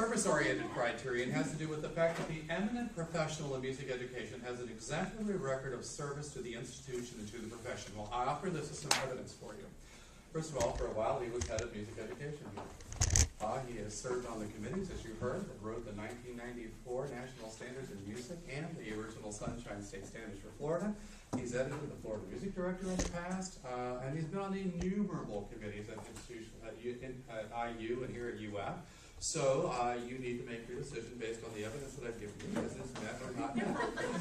service-oriented criterion has to do with the fact that the eminent professional in music education has an exemplary record of service to the institution and to the profession. Well, I offer this as some evidence for you. First of all, for a while he was head of music education here. He has served on the committees, as you heard, that wrote the 1994 National Standards in Music and the original Sunshine State Standards for Florida. He's edited the Florida Music Director in the past, and he's been on innumerable committees at institutions at IU and here at UF. So you need to make your decision based on the evidence that I've given you. Is this met or not met?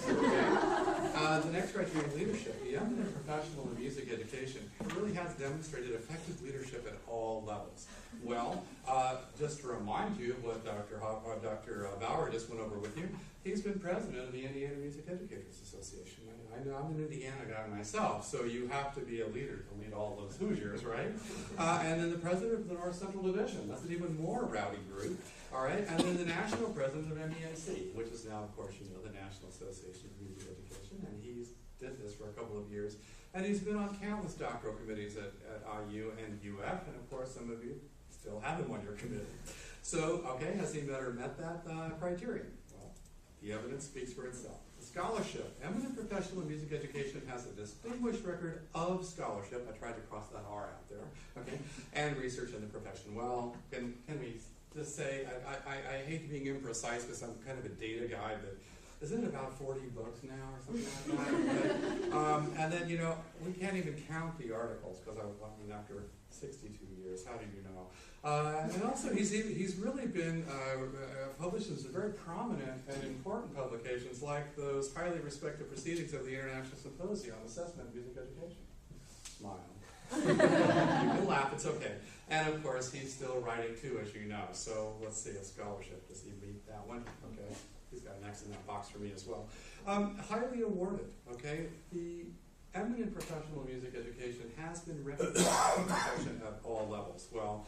Okay. The next criteria is leadership. The eminent professional in music education really has demonstrated effective leadership at all levels. Well, just to remind you of what Dr. Bauer just went over with you, he's been president of the Indiana Music Educators Association. I know I'm an Indiana guy myself, so you have to be a leader to lead all those Hoosiers, right? And then the president of the North Central Division. That's an even more rowdy group, all right? And then the national president of MENC, which is now, of course, you know, the National Association of Music Education, and he's did this for a couple of years. And he's been on countless doctoral committees at IU and UF, and of course, some of you still have him on your committee. So, okay, has he met that criterion? Well, the evidence speaks for itself. Scholarship. Eminent professional in music education has a distinguished record of scholarship. I tried to cross that R out there. Okay, and research in the profession. Well, can we just say, I hate being imprecise because I'm kind of a data guy, but isn't it about 40 books now or something like that? And then, you know, we can't even count the articles because I mean, after 62 years, how do you know? And also, he's really been published in some very prominent and important publications like those highly respected proceedings of the International Symposium on Assessment of Music Education. Smile. You can laugh, it's okay. And of course, he's still writing too, as you know. So let's see, a scholarship. Does he meet that one? Okay. He's got an X in that box for me as well. Highly awarded, okay? The eminent professional in music education has been recognized in the profession at all levels. Well,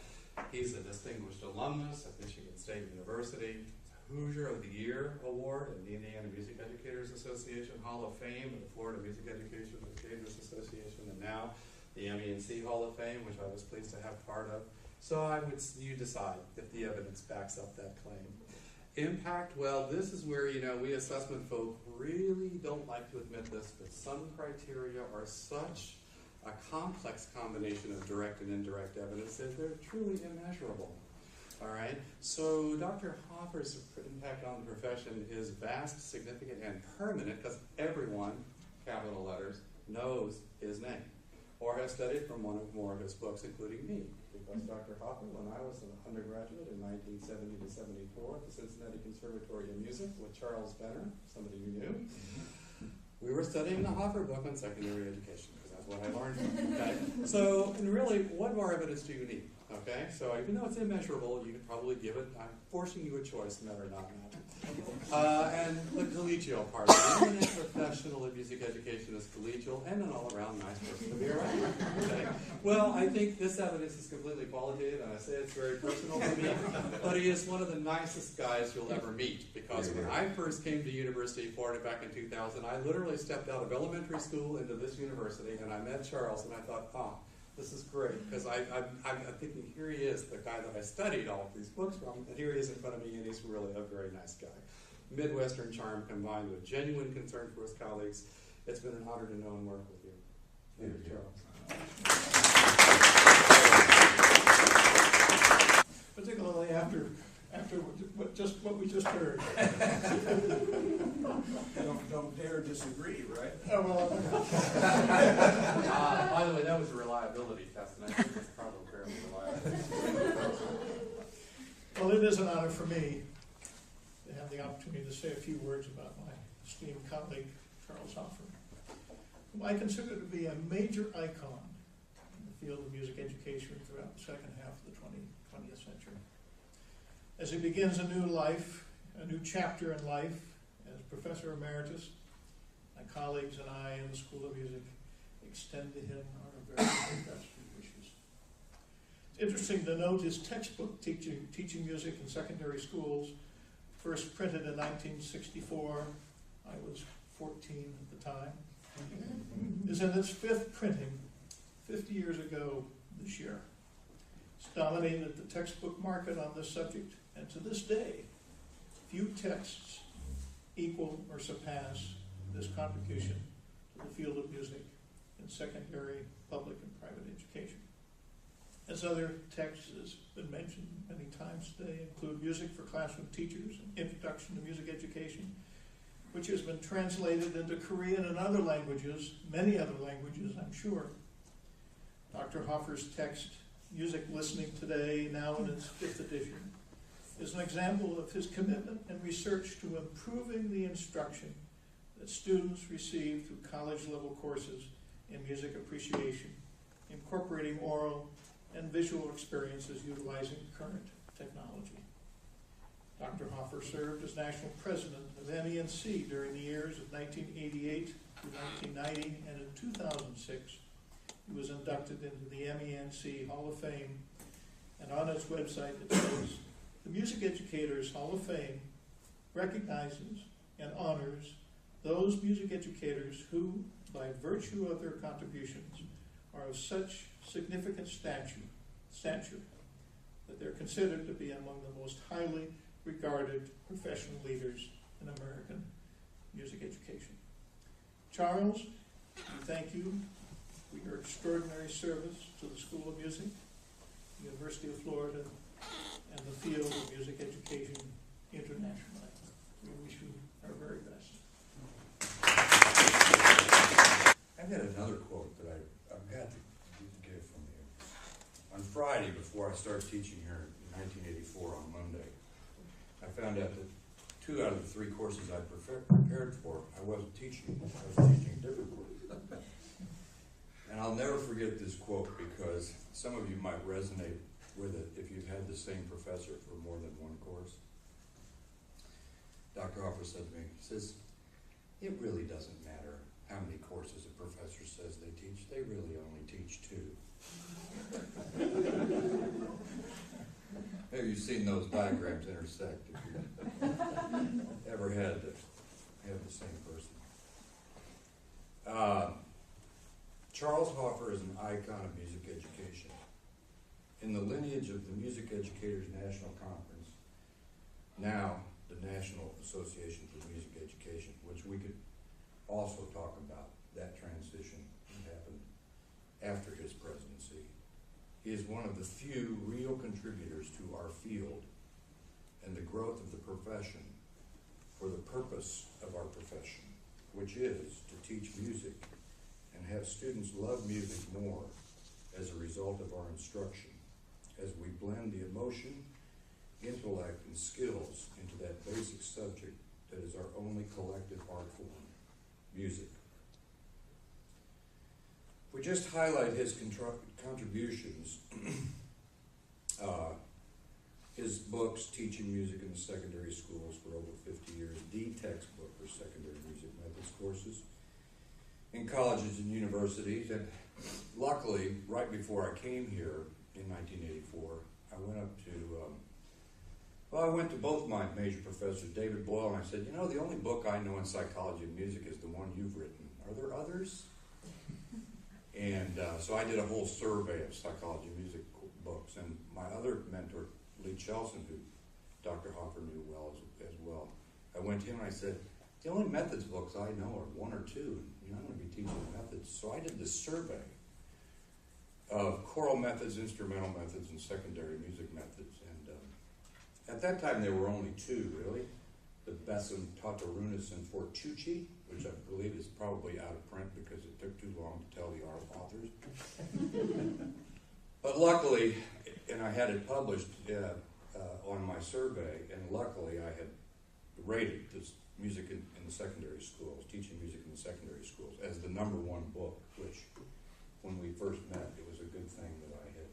he's a distinguished alumnus at Michigan State University, Hoosier of the Year Award in the Indiana Music Educators Association Hall of Fame of the Florida Music Educators Association, and now the MENC Hall of Fame, which I was pleased to have part of. So you decide if the evidence backs up that claim. Impact, well, this is where, you know, we assessment folk really don't like to admit this, but some criteria are such a complex combination of direct and indirect evidence that they're truly immeasurable. All right? So Dr. Hoffer's impact on the profession is vast, significant, and permanent because everyone, capital letters, knows his name or has studied from one or more of his books, including me. Because Dr. Hoffer, when I was an undergraduate in 1970 to 74 at the Cincinnati Conservatory of Music with Charles Benner, somebody you knew, we were studying the Hoffer book on secondary education, because that's what I learned. Okay? So, and really, what more evidence do you need? Okay, so even though it's immeasurable, you could probably give it, I'm forcing you a choice, met or not met. And the collegial part, the eminent professional in music education is collegial and an all-around nice person to be around. Okay? Well, I think this evidence is completely qualitative, and I say it's very personal to me, but he is one of the nicest guys you'll ever meet, because when I first came to University of Florida back in 2000, I literally stepped out of elementary school into this university, and I met Charles, and I thought, oh, this is great, because I'm thinking, here he is, the guy that I studied all of these books from, and here he is in front of me, and he's really a very nice guy. Midwestern charm combined with genuine concern for his colleagues. It's been an honor to know and work with you. Thank you, Charles. Particularly after what we just heard. Don't dare disagree, right? Oh, well, by the way, that was a reliability test, and I think it's probably fairly reliable. well, it is an honor for me to have the opportunity to say a few words about my esteemed colleague, Charles Hoffer, whom I consider to be a major icon in the field of music education throughout the second half of the 20th century. As he begins a new life, a new chapter in life, as Professor Emeritus, my colleagues and I in the School of Music extend to him our very best wishes. It's interesting to note his textbook, Teaching Music in Secondary Schools, first printed in 1964. I was 14 at the time. Is in its fifth printing, 50 years ago this year. It's dominated the textbook market on this subject, and to this day, few texts equal or surpass this contribution to the field of music in secondary, public, and private education. As other texts has been mentioned many times today, include Music for Classroom Teachers, an Introduction to Music Education, which has been translated into Korean and other languages, many other languages, I'm sure. Dr. Hoffer's text, Music Listening Today, now in its 5th edition, is an example of his commitment and research to improving the instruction that students receive through college-level courses in music appreciation, incorporating oral and visual experiences utilizing current technology. Dr. Hoffer served as national president of MENC during the years of 1988 to 1990, and in 2006, he was inducted into the MENC Hall of Fame, and on its website it says, "The Music Educators Hall of Fame recognizes and honors those music educators who, by virtue of their contributions, are of such significant stature that they're considered to be among the most highly regarded professional leaders in American music education." Charles, we thank you for your extraordinary service to the School of Music, the University of Florida, and the field of music education internationally. We wish you our very best. I've got another quote that I've got to get from you. On Friday, before I started teaching here in 1984 on Monday, I found out that 2 out of the 3 courses I prepared for, I wasn't teaching. I was teaching a different course. And I'll never forget this quote because some of you might resonate with it if you've had the same professor for more than one course. Dr. Hoffer said to me, he says, "It really doesn't matter how many courses a professor says they teach. They really only teach 2. Maybe you've seen those diagrams intersect if you've ever had to have the same person. Charles Hoffer is an icon of music education. In the lineage of the Music Educators National Conference, now the National Association for Music Education, which we could also talk about that transition that happened after his presidency. He is one of the few real contributors to our field and the growth of the profession for the purpose of our profession, which is to teach music and have students love music more as a result of our instruction, as we blend the emotion, intellect, and skills into that basic subject that is our only collective art form, music. If we just highlight his contributions, his books, Teaching Music in the Secondary Schools for over 50 years, the textbook for secondary music methods courses in colleges and universities. And luckily, right before I came here in 1984, I went to both my major professors, David Boyle, and I said, "You know, the only book I know in psychology of music is the one you've written. Are there others?" And so I did a whole survey of psychology of music books. And my other mentor, Lee Chelson, who Dr. Hoffer knew well as well, I went to him and I said, "The only methods books I know are 1 or 2. You know, I'm going to be teaching methods." So I did this survey of choral methods, instrumental methods, and secondary music methods. And at that time, there were only 2, really. The Bessem Tatarunas and Fortucci, which I believe is probably out of print because it took too long to tell the authors. But luckily, and I had it published on my survey, and luckily I had rated this music in the secondary schools, teaching music in the secondary schools, as the #1 book, which when we first met, it was a good thing that I had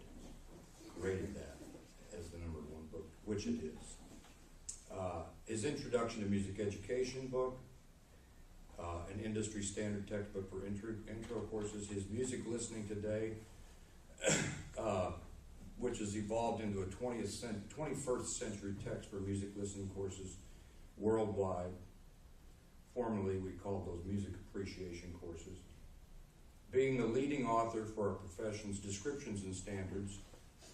rated that as the #1 book, which it is. His Introduction to Music Education book, an industry standard textbook for intro courses, his Music Listening Today, which has evolved into a 21st century text for music listening courses worldwide. Formerly, we called those music appreciation courses. Being the leading author for our profession's descriptions and standards,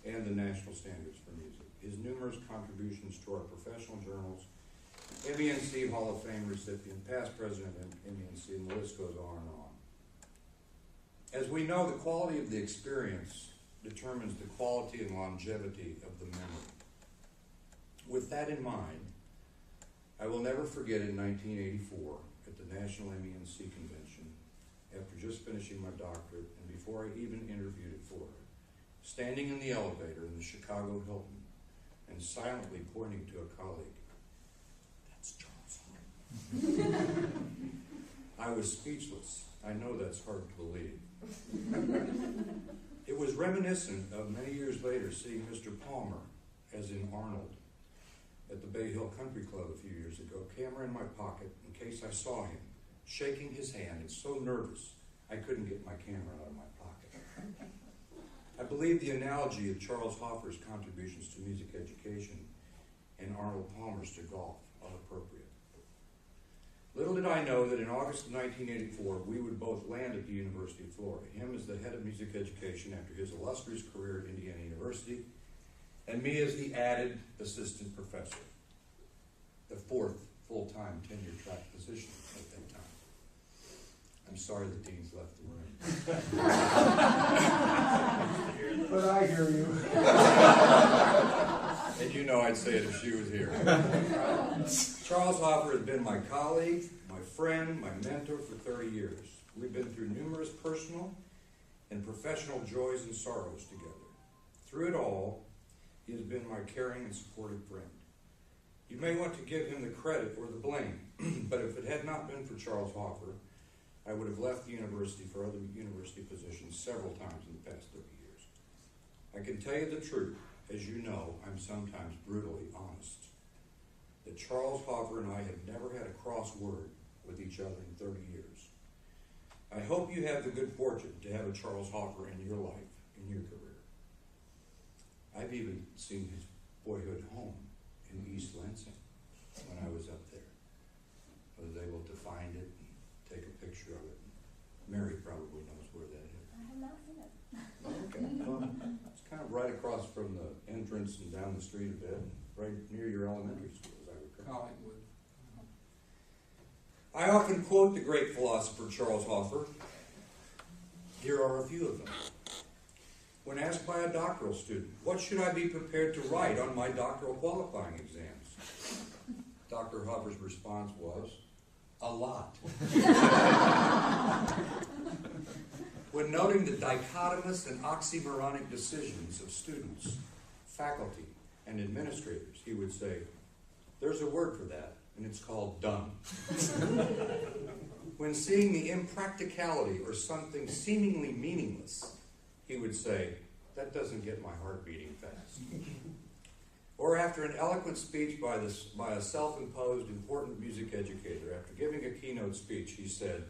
and the national standards for music. His numerous contributions to our professional journals, MENC Hall of Fame recipient, past president of MENC, and the list goes on and on. As we know, the quality of the experience determines the quality and longevity of the memory. With that in mind, I will never forget in 1984 at the National MENC Convention, after just finishing my doctorate and before I even interviewed at Florida, standing in the elevator in the Chicago Hilton and silently pointing to a colleague. That's Charles Hoffer. I was speechless. I know that's hard to believe. It was reminiscent of many years later seeing Mr. Palmer, as in Arnold, at the Bay Hill Country Club a few years ago, camera in my pocket in case I saw him, shaking his hand and so nervous I couldn't get my camera out of my pocket. I believe the analogy of Charles Hoffer's contributions to music education and Arnold Palmer's to golf are appropriate. Little did I know that in August of 1984, we would both land at the University of Florida, him as the head of music education after his illustrious career at Indiana University, and me as the added assistant professor, the fourth full-time tenure-track position at that time. I'm sorry the dean's left the room. But I hear you. And you know I'd say it if she was here. Charles Hoffer has been my colleague, my friend, my mentor for 30 years. We've been through numerous personal and professional joys and sorrows together. Through it all, he has been my caring and supportive friend. You may want to give him the credit or the blame, but if it had not been for Charles Hoffer, I would have left the university for other university positions several times in the past 30 years. I can tell you the truth. As you know, I'm sometimes brutally honest. That Charles Hoffer and I have never had a cross word with each other in 30 years. I hope you have the good fortune to have a Charles Hoffer in your life, in your career. I've even seen his boyhood home in East Lansing when I was up there. I was able to find it and take a picture of it. Mary probably knows where that is. I have not seen it. Okay, well, it's kind of right across from the entrance and down the street a bit, right near your elementary school, as I recall. Collingwood. I often quote the great philosopher Charles Hoffer. Here are a few of them. When asked by a doctoral student, what should I be prepared to write on my doctoral qualifying exams? Dr. Hoffer's response was, a lot. When noting the dichotomous and oxymoronic decisions of students, faculty, and administrators, he would say, there's a word for that, and it's called dumb. When seeing the impracticality or something seemingly meaningless, he would say, that doesn't get my heart beating fast. Or after an eloquent speech by a self-imposed important music educator, after giving a keynote speech, he said,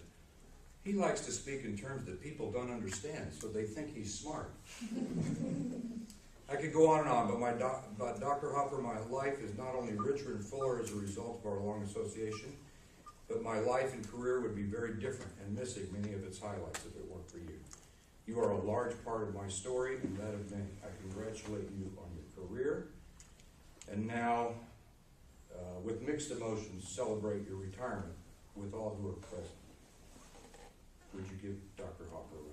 he likes to speak in terms that people don't understand, so they think he's smart. I could go on and on, but Dr. Hoffer, my life is not only richer and fuller as a result of our long association, but my life and career would be very different and missing many of its highlights if it weren't for you. You are a large part of my story and that of many. I congratulate you on your career. And now, with mixed emotions, celebrate your retirement with all who are present. Would you give Dr. Hoffer a